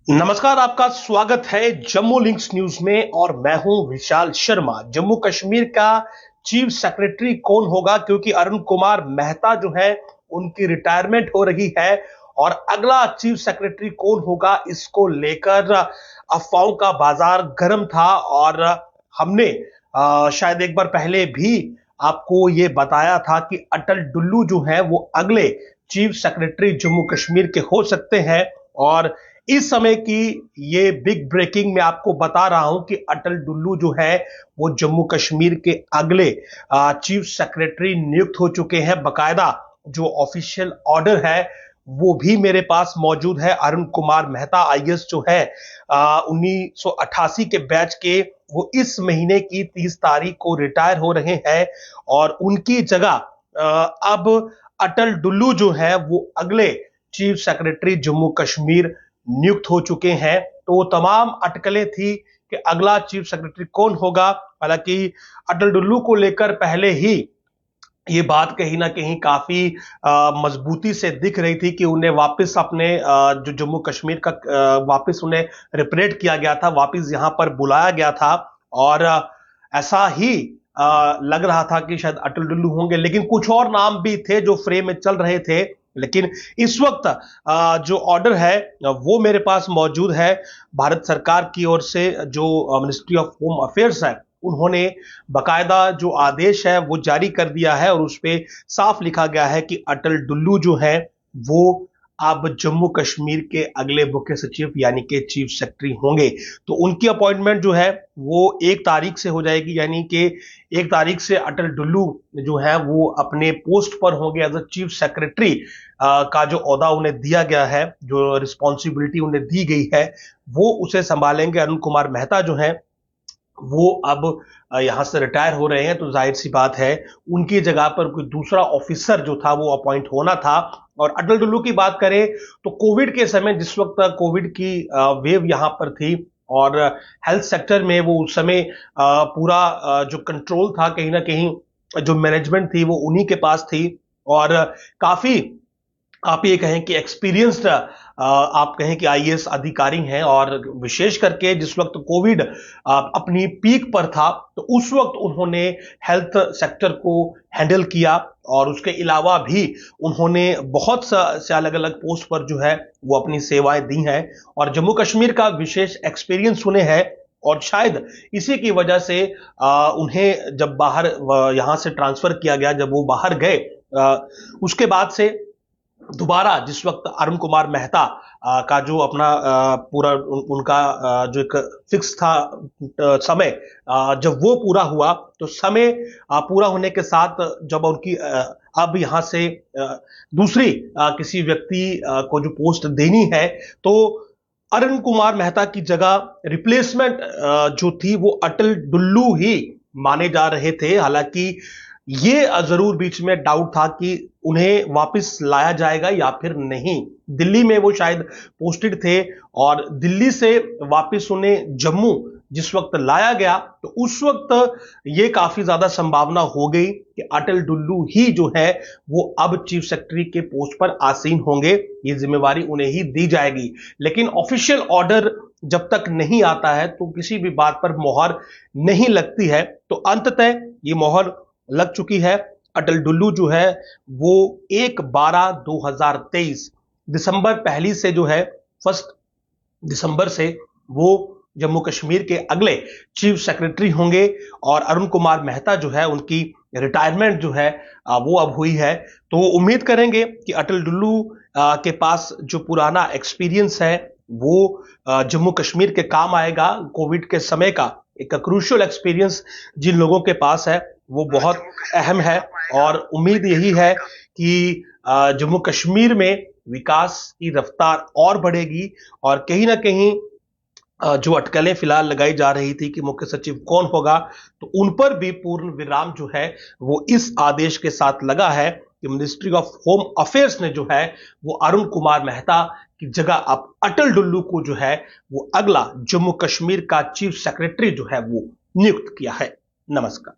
नमस्कार, आपका स्वागत है जम्मू लिंक्स न्यूज में और मैं हूं विशाल शर्मा। जम्मू कश्मीर का चीफ सेक्रेटरी कौन होगा, क्योंकि अरुण कुमार मेहता जो है उनकी रिटायरमेंट हो रही है और अगला चीफ सेक्रेटरी कौन होगा इसको लेकर अफवाहों का बाजार गर्म था। और हमने शायद एक बार पहले भी आपको ये बताया था कि अटल डुल्लू जो है वो अगले चीफ सेक्रेटरी जम्मू कश्मीर के हो सकते हैं। और इस समय की ये बिग ब्रेकिंग मैं आपको बता रहा हूं कि अटल डुल्लू जो है वो जम्मू कश्मीर के अगले चीफ सेक्रेटरी नियुक्त हो चुके हैं। बकायदा जो ऑफिशियल ऑर्डर है वो भी मेरे पास मौजूद है। अरुण कुमार मेहता आईएएस जो है 1988 के बैच के, वो इस महीने की 30 तारीख को रिटायर हो रहे हैं और उनकी जगह अब अटल डुल्लू जो है वो अगले चीफ सेक्रेटरी जम्मू कश्मीर नियुक्त हो चुके हैं। तो वो तमाम अटकलें थी कि अगला चीफ सेक्रेटरी कौन होगा। हालांकि अटल डुल्लू को लेकर पहले ही ये बात कहीं ना कहीं काफी मजबूती से दिख रही थी कि उन्हें वापस अपने जो जम्मू कश्मीर का वापस उन्हें रिप्रेजेंट किया गया था, वापस यहां पर बुलाया गया था। और ऐसा ही लग रहा था कि शायद अटल डुल्लू होंगे, लेकिन कुछ और नाम भी थे जो फ्रेम में चल रहे थे। लेकिन इस वक्त जो ऑर्डर है वो मेरे पास मौजूद है भारत सरकार की ओर से। जो मिनिस्ट्री ऑफ होम अफेयर्स है उन्होंने बकायदा जो आदेश है वो जारी कर दिया है और उस पर साफ लिखा गया है कि अटल डुल्लू जो है वो अब जम्मू कश्मीर के अगले मुख्य सचिव यानी कि चीफ सेक्रेटरी होंगे। तो उनकी अपॉइंटमेंट जो है वो 1 तारीख से हो जाएगी, यानी कि 1 तारीख से अटल डुल्लू जो है वो अपने पोस्ट पर होंगे एज अ चीफ सेक्रेटरी। का जो ओहदा उन्हें दिया गया है, जो रिस्पॉन्सिबिलिटी उन्हें दी गई है, वो उसे संभालेंगे। अरुण कुमार मेहता जो है वो अब यहां से रिटायर हो रहे हैं, तो जाहिर सी बात है उनकी जगह पर कोई दूसरा ऑफिसर जो था वो अपॉइंट होना था। और अटल डुल्लू की बात करें तो कोविड के समय, जिस वक्त कोविड की वेव यहां पर थी और हेल्थ सेक्टर में वो उस समय पूरा जो कंट्रोल था, कहीं ना कहीं जो मैनेजमेंट थी वो उन्हीं के पास थी। और काफी आप ये कहें कि एक्सपीरियंस्ड आप कहें कि आईएएस अधिकारी हैं। और विशेष करके जिस वक्त कोविड अपनी पीक पर था तो उस वक्त उन्होंने हेल्थ सेक्टर को हैंडल किया और उसके अलावा भी उन्होंने बहुत से अलग अलग पोस्ट पर जो है वो अपनी सेवाएं दी हैं और जम्मू कश्मीर का विशेष एक्सपीरियंस उन्हें है। और शायद इसी की वजह से उन्हें जब बाहर यहां से ट्रांसफर किया गया, जब वो बाहर गए उसके बाद से दोबारा जिस वक्त अरुण कुमार मेहता का जो अपना पूरा उनका जो एक फिक्स था समय, जब वो पूरा हुआ तो समय पूरा होने के साथ जब उनकी अब यहां से दूसरी किसी व्यक्ति को जो पोस्ट देनी है, तो अरुण कुमार मेहता की जगह रिप्लेसमेंट जो थी वो अटल डुल्लू ही माने जा रहे थे। हालांकि ये जरूर बीच में डाउट था कि उन्हें वापस लाया जाएगा या फिर नहीं। दिल्ली में वो शायद पोस्टेड थे और दिल्ली से वापस उन्हें जम्मू जिस वक्त लाया गया तो उस वक्त ये काफी ज्यादा संभावना हो गई कि अटल डुल्लू ही जो है वो अब चीफ सेक्रेटरी के पोस्ट पर आसीन होंगे, ये जिम्मेवारी उन्हें ही दी जाएगी। लेकिन ऑफिशियल ऑर्डर जब तक नहीं आता है तो किसी भी बात पर मोहर नहीं लगती है। तो अंततः ये मोहर लग चुकी है। अटल डुल्लू जो है वो 1/12/2023 दिसंबर पहली से जो है 1 दिसंबर से वो जम्मू कश्मीर के अगले चीफ सेक्रेटरी होंगे। और अरुण कुमार मेहता जो है उनकी रिटायरमेंट जो है वो अब हुई है। तो उम्मीद करेंगे कि अटल डुल्लू के पास जो पुराना एक्सपीरियंस है वो जम्मू कश्मीर के काम आएगा। कोविड के समय का एक क्रूशियल एक्सपीरियंस जिन लोगों के पास है वो बहुत अहम है और उम्मीद यही है कि जम्मू कश्मीर में विकास की रफ्तार और बढ़ेगी। और कहीं ना कहीं जो अटकलें फिलहाल लगाई जा रही थी कि मुख्य सचिव कौन होगा, तो उन पर भी पूर्ण विराम जो है वो इस आदेश के साथ लगा है कि मिनिस्ट्री ऑफ होम अफेयर्स ने जो है वो अरुण कुमार मेहता की जगह अब अटल डुल्लू को जो है वो अगला जम्मू कश्मीर का चीफ सेक्रेटरी जो है वो नियुक्त किया है। नमस्कार।